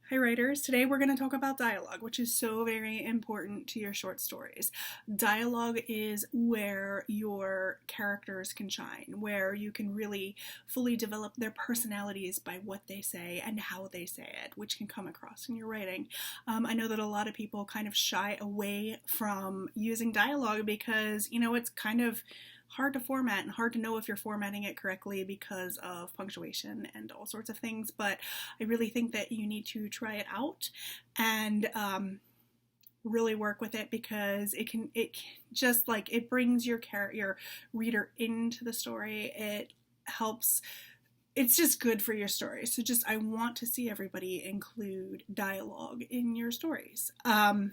Hi writers, today we're going to talk about dialogue, which is so very important to your short stories. Dialogue is where your characters can shine, where you can really fully develop their personalities by what they say and how they say it, which can come across in your writing. I know that a lot of people kind of shy away from using dialogue because, it's kind of hard to format and hard to know if you're formatting it correctly because of punctuation and all sorts of things, but I really think that you need to try it out and really work with it because it brings your reader into the story. It helps. It's just good for your story. So I want to see everybody include dialogue in your stories. And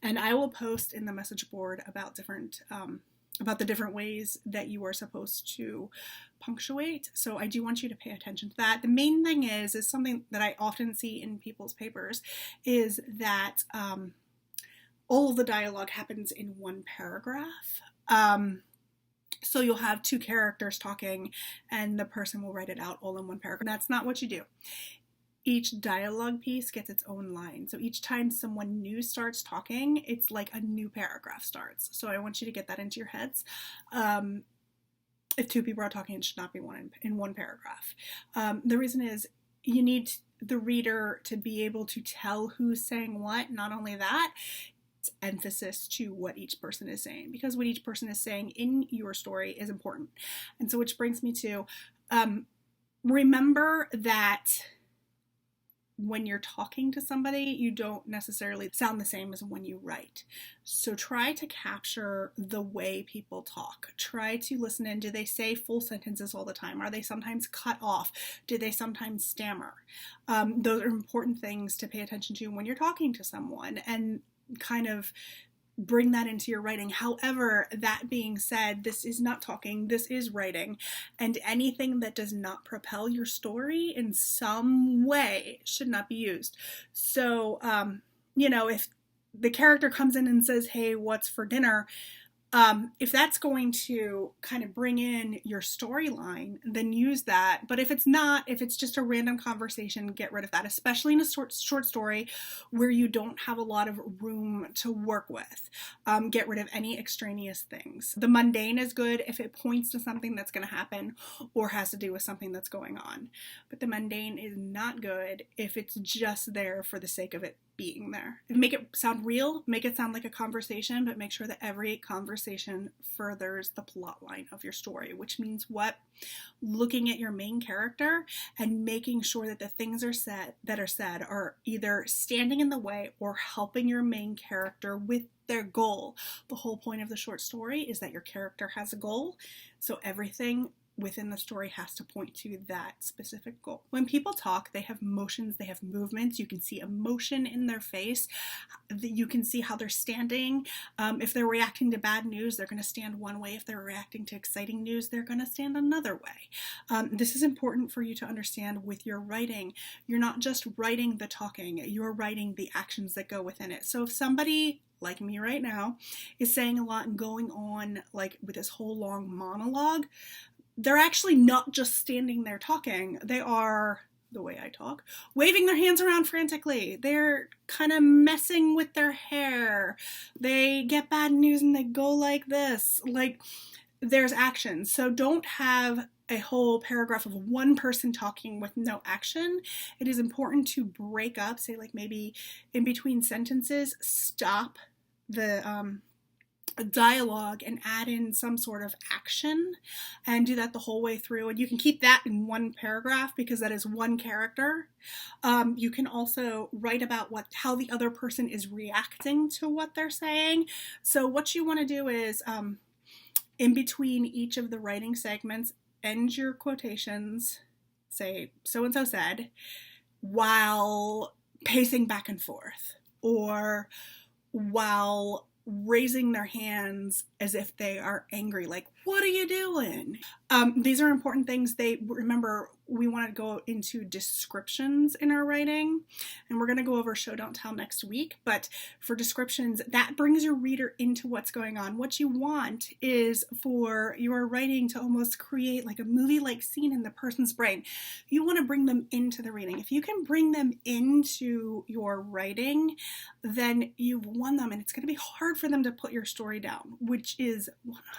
I will post in the message board about the different ways that you are supposed to punctuate. So I do want you to pay attention to that. The main thing is something that I often see in people's papers is that all of the dialogue happens in one paragraph. So you'll have two characters talking and the person will write it out all in one paragraph. That's not what you do. Each dialogue piece gets its own line. So each time someone new starts talking, it's like a new paragraph starts. So I want you to get that into your heads. If two people are talking, it should not be in one paragraph. The reason is you need the reader to be able to tell who's saying what. Not only that, it's emphasis to what each person is saying, because what each person is saying in your story is important. And so which brings me to remember that when you're talking to somebody, you don't necessarily sound the same as when you write. So try to capture the way people talk. Try to listen in. Do they say full sentences all the time? Are they sometimes cut off? Do they sometimes stammer? Those are important things to pay attention to when you're talking to someone and kind of bring that into your writing. However, that being said, this is not talking, this is writing, and anything that does not propel your story in some way should not be used. So, if the character comes in and says, "Hey, what's for dinner?" If that's going to kind of bring in your storyline, then use that. But if it's not, if it's just a random conversation, get rid of that, especially in a short story where you don't have a lot of room to work with. Get rid of any extraneous things. The mundane is good if it points to something that's going to happen or has to do with something that's going on. But the mundane is not good if it's just there for the sake of it being there. Make it sound real, make it sound like a conversation, but make sure that every conversation furthers the plot line of your story, which means what? Looking at your main character and making sure that the things that are said are either standing in the way or helping your main character with their goal. The whole point of the short story is that your character has a goal, so everything within the story has to point to that specific goal. When people talk, they have motions, they have movements. You can see emotion in their face. You can see how they're standing. If they're reacting to bad news, they're going to stand one way. If they're reacting to exciting news, they're going to stand another way. This is important for you to understand with your writing. You're not just writing the talking, you're writing the actions that go within it. So if somebody like me right now is saying a lot and going on like with this whole long monologue, they're actually not just standing there talking. They are, the way I talk, waving their hands around frantically. They're kind of messing with their hair. They get bad news and they go like this. Like, there's action. So don't have a whole paragraph of one person talking with no action. It is important to break up, say like maybe in between sentences, stop the dialogue and add in some sort of action and do that the whole way through. And you can keep that in one paragraph because that is one character. You can also write about how the other person is reacting to what they're saying. So what you want to do is in between each of the writing segments, end your quotations, say so-and-so said, while pacing back and forth or while raising their hands as if they are angry, like, what are you doing? These are important things. Remember, we want to go into descriptions in our writing, and we're going to go over show don't tell next week. But for descriptions, that brings your reader into what's going on. What you want is for your writing to almost create like a movie-like scene in the person's brain. You want to bring them into the reading. If you can bring them into your writing, then you've won them, and it's going to be hard for them to put your story down, which is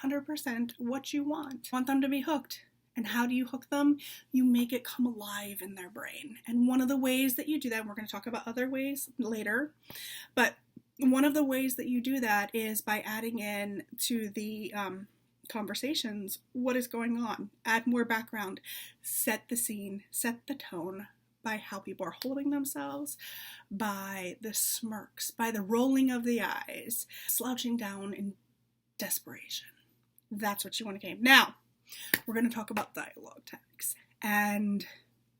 100% what you want. You want them to be hooked. And how do you hook them? You make it come alive in their brain. And one of the ways that you do that, and we're going to talk about other ways later, but one of the ways that you do that is by adding in to the conversations what is going on. Add more background. Set the scene. Set the tone by how people are holding themselves, by the smirks, by the rolling of the eyes, slouching down in desperation. That's what you want to gain. Now, we're going to talk about dialogue tags. And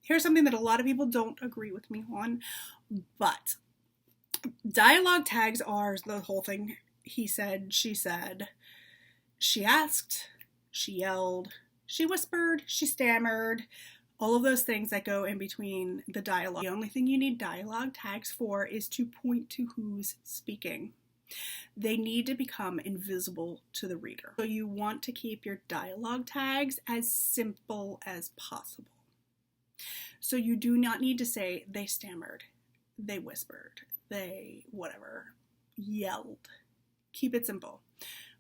here's something that a lot of people don't agree with me on, but dialogue tags are the whole thing. He said, she asked, she yelled, she whispered, she stammered, all of those things that go in between the dialogue. The only thing you need dialogue tags for is to point to who's speaking. They need to become invisible to the reader. So you want to keep your dialogue tags as simple as possible. So you do not need to say they stammered, they whispered, they whatever, yelled. Keep it simple.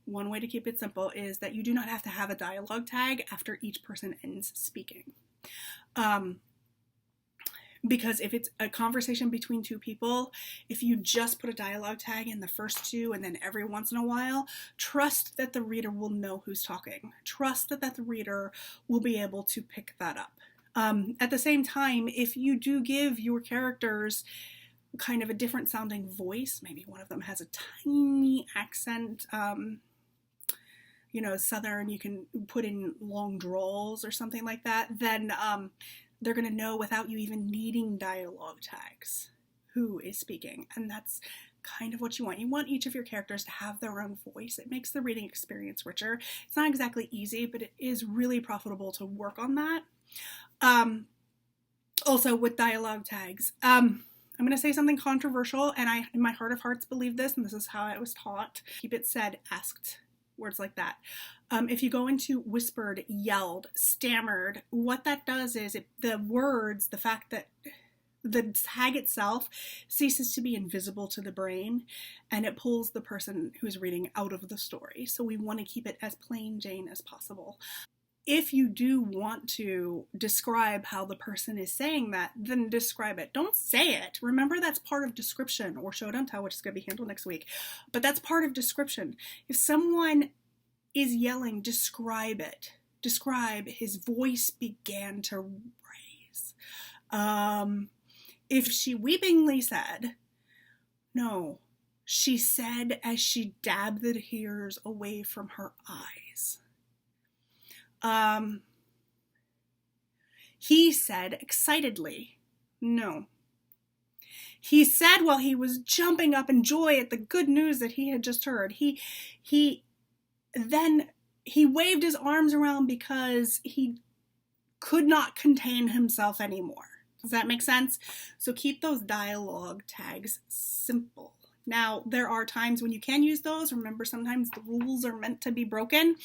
One way to keep it simple is that you do not have to have a dialogue tag after each person ends speaking. Because if it's a conversation between two people, if you just put a dialogue tag in the first two and then every once in a while, trust that the reader will know who's talking. Trust that the reader will be able to pick that up. At the same time, if you do give your characters kind of a different sounding voice, maybe one of them has a tiny accent, Southern, you can put in long drawls or something like that, then they're going to know without you even needing dialogue tags who is speaking. And that's kind of what you want. You want each of your characters to have their own voice. It makes the reading experience richer. It's not exactly easy, but it is really profitable to work on that. Also with dialogue tags, I'm going to say something controversial, and I, in my heart of hearts, believe this, and this is how I was taught. Keep it said, asked. Words like that. If you go into whispered, yelled, stammered, what that does is the words, the fact that the tag itself ceases to be invisible to the brain, and it pulls the person who's reading out of the story. So we want to keep it as plain Jane as possible. If you do want to describe how the person is saying that, then describe it. Don't say it. Remember, that's part of description, or show don't tell, which is going to be handled next week. But that's part of description. If someone is yelling, describe it. Describe his voice began to raise. If she weepingly said, no, she said as she dabbed the tears away from her eyes. He said excitedly, no. He said while he was jumping up in joy at the good news that he had just heard. He waved his arms around because he could not contain himself anymore. Does that make sense? So keep those dialogue tags simple. Now, there are times when you can use those. Remember, sometimes the rules are meant to be broken,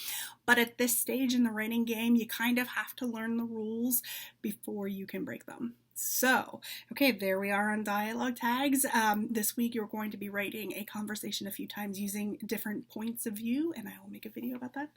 but at this stage in the writing game, you kind of have to learn the rules before you can break them. So, okay, there we are on dialogue tags. This week, you're going to be writing a conversation a few times using different points of view, and I will make a video about that.